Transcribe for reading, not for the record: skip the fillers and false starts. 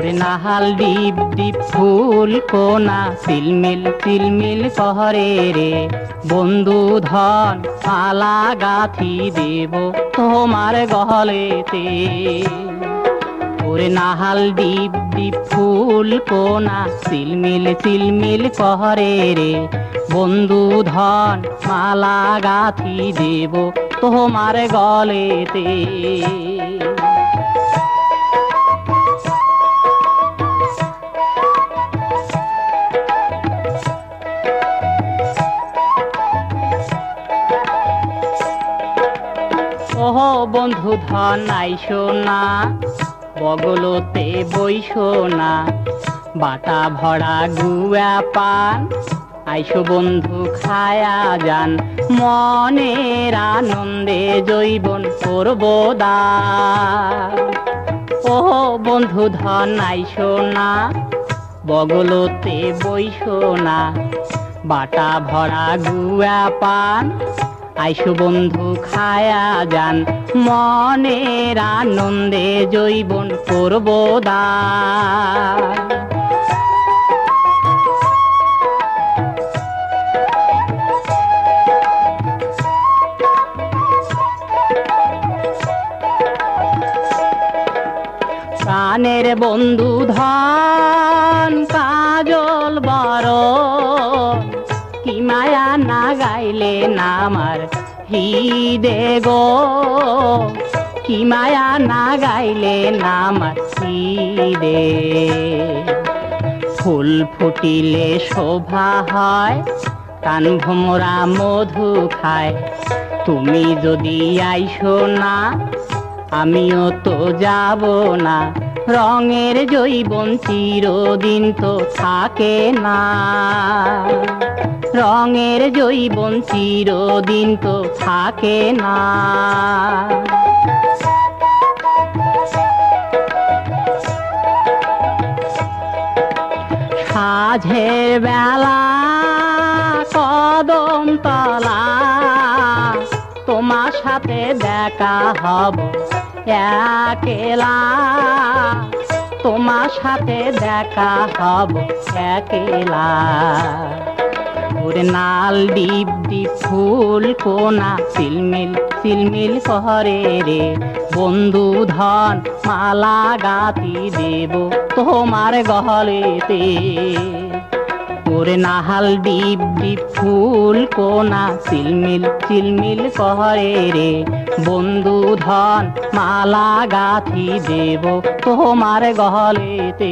ওরে Nahal deep deep ফুল কোনা চিলমিল চিলমিল কহরে রে, বন্ধু ধন মালা গাথি দেব তোমার গহলেতে। ওরে নাহাল ডিপ ডিপ ফুল কোনা চিলমিল চিলমিল কহরে রে, বন্ধু ধন মালা গাথি দেব তোমার গলেতে। ওহ বন্ধু ধন আইসো না, বগলতে বইসো না, বাটা ভরা গুয়া পান আইসো বন্ধু খায়া যান, মনের আনন্দে জৈবন করব দান। ওহ বন্ধু ধন আইসো না, বগলতে বইসো না, বাটা ভরা গুয়া পান আইসো বন্ধু খায়া যান, মনের আনন্দে জৈবন করব দান। প্রাণের বন্ধু ধন কাজল বরণ, কি মায়া না গাইলে নামার হৃদে গো, কি মায়া না গাইলে নামার হৃদে। ফুল ফুটিলে শোভা হয়, কান ভোমরা মধু খায়, তুমি যদি আইসো না আমিও তো যাব না, রঙের জৈবন চিরদিন তো থাকে না, রঙের জৈবন চিরদিন তো থাকে না। সাঝের বেলা কদম তলা, তোমার সাথে দেখা হব একেলা, তোমার সাথে দেখা হব একেলা। ওরে নাল ডিপ ডিপ ফুল কোনা চিলমিল চিলমিল কহরে রে, বন্ধু ধন মালা গাথি দেব তোমার গহলেতে। ওরে নাহাল ডিপ ডিপ ফুল কোনা চিলমিল চিলমিল কহরে রে, বন্ধু ধন মালা গাথি দেব তোমার গহলেতে।